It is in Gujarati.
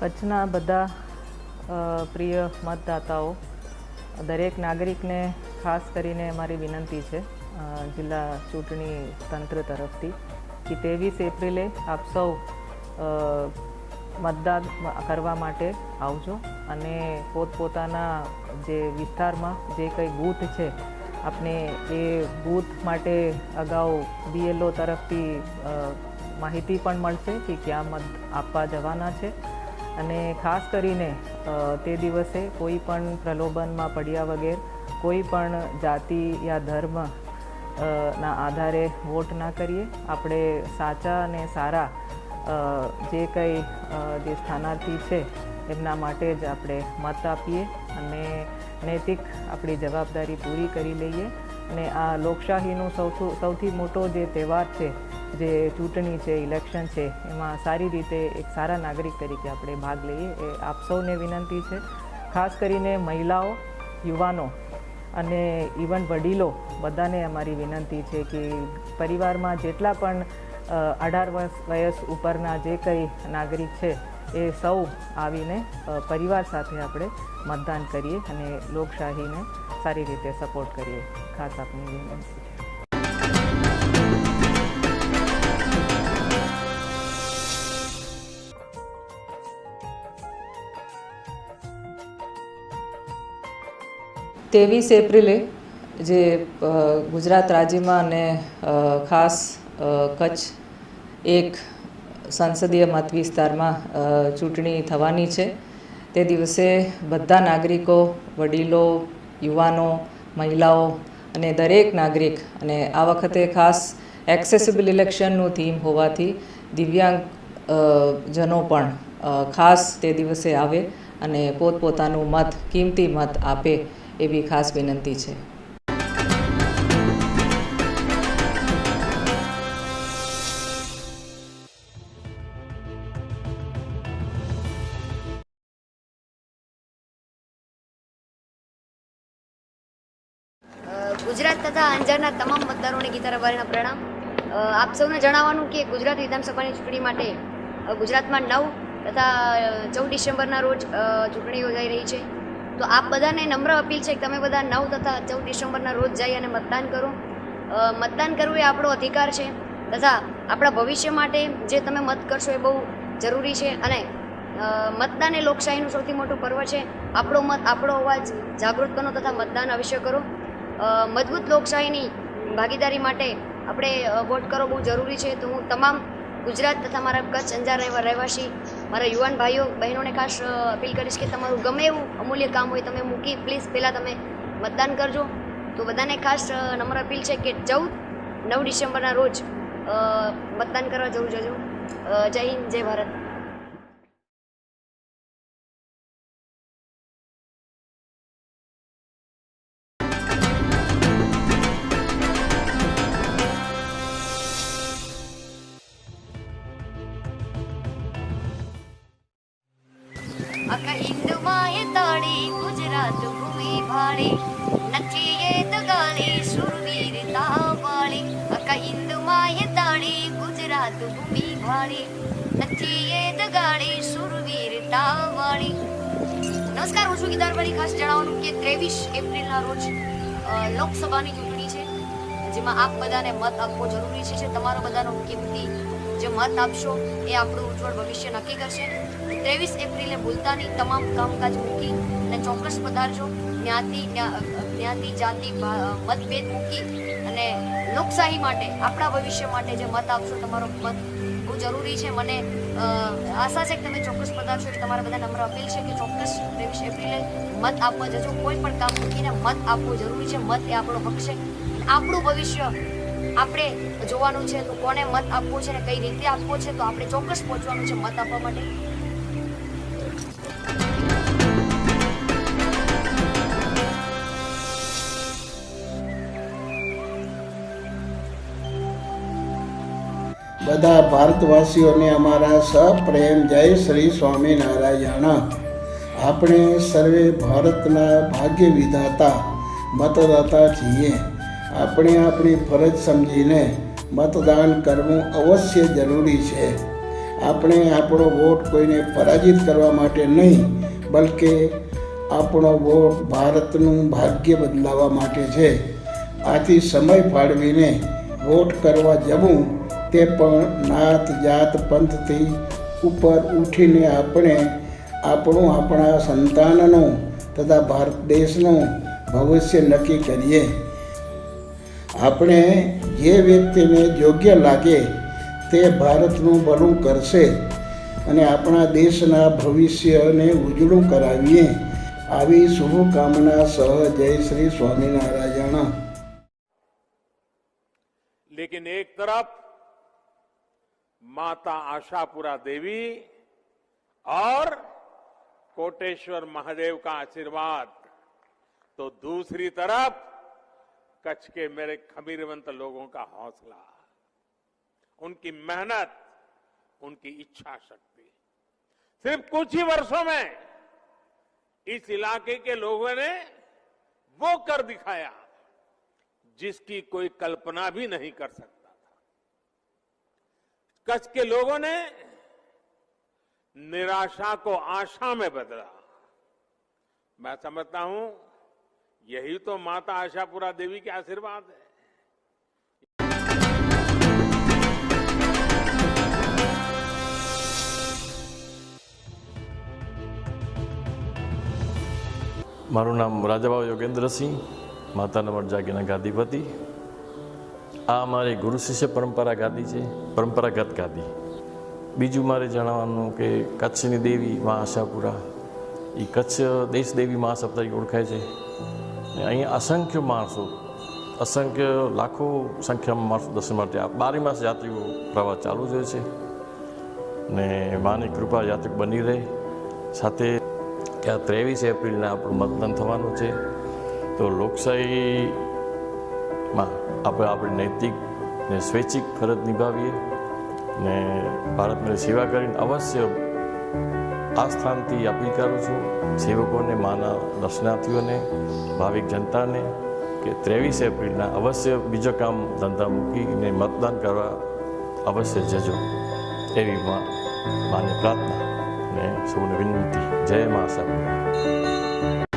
કચ્છના બધા પ્રિય મતદાતાઓ, દરેક નાગરિકને ખાસ કરીને અમારી વિનંતી છે જિલ્લા ચૂંટણી તંત્ર તરફથી કે 23 એપ્રિલે આપ સૌ મતદાન કરવા માટે આવજો અને પોતપોતાના જે વિસ્તારમાં જે કંઈ બૂથ છે આપણે એ બૂથ માટે અગાઉ BLO તરફથી માહિતી પણ મળશે કે ક્યાં મત આપવા જવાના છે અને ખાસ કરીને તે દિવસે કોઈ પણ પ્રલોભનમાં પડ્યા વગર કોઈ પણ જાતિ યા ધર્મ ના આધારે વોટ ના કરીએ. આપણે સાચા અને સારા જે કંઈ જે સ્થાનાર્થી છે એમના માટે જ આપણે મત આપીએ અને નૈતિક આપણી જવાબદારી પૂરી કરી લઈએ અને આ લોકશાહીનો સૌથી મોટો જે તહેવાર છે, જે ચૂંટણી છે, ઇલેક્શન છે, એમાં સારી રીતે એક સારા નાગરિક તરીકે આપણે ભાગ લઈએ એ આપ સૌને વિનંતી છે. ખાસ કરીને મહિલાઓ, યુવાનો અને ઇવન વડીલો બધાને અમારી વિનંતી છે કે પરિવારમાં જેટલા પણ 18 વર્ષ ઉપરના જે કંઈ નાગરિક છે એ સૌ આવીને પરિવાર સાથે આપણે મતદાન કરીએ અને લોકશાહીને સારી રીતે સપોર્ટ કરીએ. ખાસ આપની વિનંતી છે. ત્રેવીસ એપ્રિલે જે ગુજરાત રાજ્યમાં અને ખાસ કચ્છ એક સંસદીય મત વિસ્તારમાં ચૂંટણી થવાની છે. તે દિવસે બધા નાગરિકો, વડીલો, યુવાનો, મહિલાઓ અને દરેક નાગરિક, અને આ વખતે ખાસ એક્સેસિબલ ઇલેક્શનનું થીમ હોવાથી દિવ્યાંગ જનો પણ ખાસ તે દિવસે આવે અને પોતપોતાનું મત, કિંમતી મત આપે એવી ખાસ વિનંતી છે. ગુજરાત તથા અંજારના તમામ મતદારોને ગીતા રબારીના પ્રણામ. આપ સૌને જણાવવાનું કે ગુજરાત વિધાનસભાની ચૂંટણી માટે ગુજરાતમાં 9 તથા 14 ડિસેમ્બરના રોજ ચૂંટણી યોજાઈ રહી છે. તો આપ બધાને નમ્ર અપીલ છે કે તમે બધા 9 તથા 14 ડિસેમ્બરના રોજ જઈ અને મતદાન કરો. મતદાન કરવું એ આપણો અધિકાર છે તથા આપણા ભવિષ્ય માટે જે તમે મત કરશો એ બહુ જરૂરી છે અને મતદાન એ લોકશાહીનું સૌથી મોટું પર્વ છે. આપણો મત, આપણો અવાજ જાગૃત કરો તથા મતદાન અવશ્ય કરો. મજબૂત લોકશાહીની ભાગીદારી માટે આપણે વોટ કરવો બહુ જરૂરી છે. તો હું તમામ ગુજરાત તથા મારા કચ્છ અંજાર રહેવાસી મારા યુવાન ભાઈઓ બહેનોને ખાસ અપીલ કરીશ કે તમારું ગમે એવું અમૂલ્ય કામ હોય તમે મૂકી પ્લીઝ પહેલાં તમે મતદાન કરજો. તો બધાને ખાસ નમ્ર અપીલ છે કે 9 ડિસેમ્બરના રોજ મતદાન કરવા જરૂર જજો. જય હિન્દ, જય ભારત. અકા હિન્દુમાં તાળી ગુજરાત ભૂમિ ભાળી નચીએ તો ગાળી સુરવીરતા વાળી. અકા હિન્દુમાં તાળી ગુજરાત ભૂમિ ભાળી નચીએ તો ગાળી સુરવીરતા વાળી. નમસ્કાર, હું છું ગીતા રબારી. ખાસ જણાવવાનું કે 23 એપ્રિલના રોજ લોકસભાની ચૂંટણી છે જેમાં આપ બધાને મત આપવો જરૂરી છે. તમારો બધાનો કિંમતી જે મત આપશો એ આપણું ઉજ્જવળ ભવિષ્ય નક્કી કરશે. 23 એપ્રિલે ભૂલતા નહીં, તમામ કામકાજ મૂકી અને ચોક્કસ પધારજો. જ્ઞાતિ, જાતિ, મતભેદ મૂકી અને લોકશાહી માટે, આપણા ભવિષ્ય માટે જે મત આપશો, તમારો મત બહુ જરૂરી છે. મને આશા છે કે તમે ચોક્કસ પધારશો. એટલે તમારા બધા નમ્ર અપીલ છે કે ચોક્કસ 23 એપ્રિલે મત આપવા જજો. કોઈ પણ કામ મૂકીને મત આપવો જરૂરી છે. મત એ આપણો હક છે. આપણું ભવિષ્ય આપણે જોવાનું છે. તો કોને મત આપવો છે ને કઈ રીતે આપવો છે, તો આપણે ચોક્કસ પહોંચવાનું છે મત આપવા માટે. બધા ભારતવાસીઓને અમારા સપ્રેમ જય શ્રી સ્વામિનારાયણ. આપણે સર્વે ભારતના ભાગ્ય વિધાતા મતદાતા છીએ. આપણે આપણી ફરજ સમજીને મતદાન કરવું અવશ્ય જરૂરી છે. આપણે આપણો વોટ કોઈને પરાજિત કરવા માટે નહીં, બલકે આપણો વોટ ભારતનું ભાગ્ય બદલાવવા માટે છે. આથી સમય ફાળવીને વોટ કરવા જવું તે પણ નાત જાત પંથથી ઉપર ઉઠીને આપણે આપણા સંતાનનું તથા ભારત દેશનું ભવિષ્ય નક્કી કરીએ. આપણે જે વ્યક્તિને યોગ્ય લાગે તે ભારતનું ભલું કરશે અને આપણા દેશના ભવિષ્યને ઉજળું કરાવીએ. આવી શુભકામના સહ જય શ્રી સ્વામિનારાયણ. लेकिन एक तरफ माता आशापुरा देवी और कोटेश्वर महादेव का आशीर्वाद, तो दूसरी तरफ कच्छ के मेरे खमीरवंत लोगों का हौसला, उनकी मेहनत, उनकी इच्छा शक्ति. सिर्फ कुछ ही वर्षों में इस इलाके के लोगों ने वो कर दिखाया जिसकी कोई कल्पना भी नहीं कर सकता था. कच्छ के लोगों ने निराशा को आशा में बदला. मैं समझता हूं यही तो माता आशापुरा देवी के आशीर्वाद है. મારું નામ રાજાભાવ યોગેન્દ્રસિંહ, માતાના મઠ જાગીરના ગાદીપતિ. આ અમારી ગુરુ શિષ્ય પરંપરાગત ગાદી. બીજું મારે જણાવવાનું કે કચ્છની દેવી મા આશાપુરા એ કચ્છ દેશ દેવી મહાસભા તરીકે ઓળખાય છે. અહીંયા અસંખ્ય લાખો સંખ્યામાં માણસો દર્શન માટે આ 12 માસ યાત્રીઓ પ્રવાસ ચાલુ જ હોય છે. ને માની કૃપા યાત્રિક બની રહે. સાથે ત્યાં 23 એપ્રિલના આપણું મતદાન થવાનું છે. તો લોકશાહીમાં આપણે આપણી નૈતિક ને સ્વૈચ્છિક ફરજ નિભાવીએ ને ભારતની સેવા કરીને અવશ્ય આ સ્થાનથી અપીલ કરું છું સેવકોને, માના દર્શનાર્થીઓને, ભાવિક જનતાને કે 23 એપ્રિલના અવશ્ય બીજો કામ ધંધા મૂકીને મતદાન કરવા અવશ્ય જજો. એવી માની પ્રાર્થના ને સૌને વિનંતી. જય મા આશાપુરા.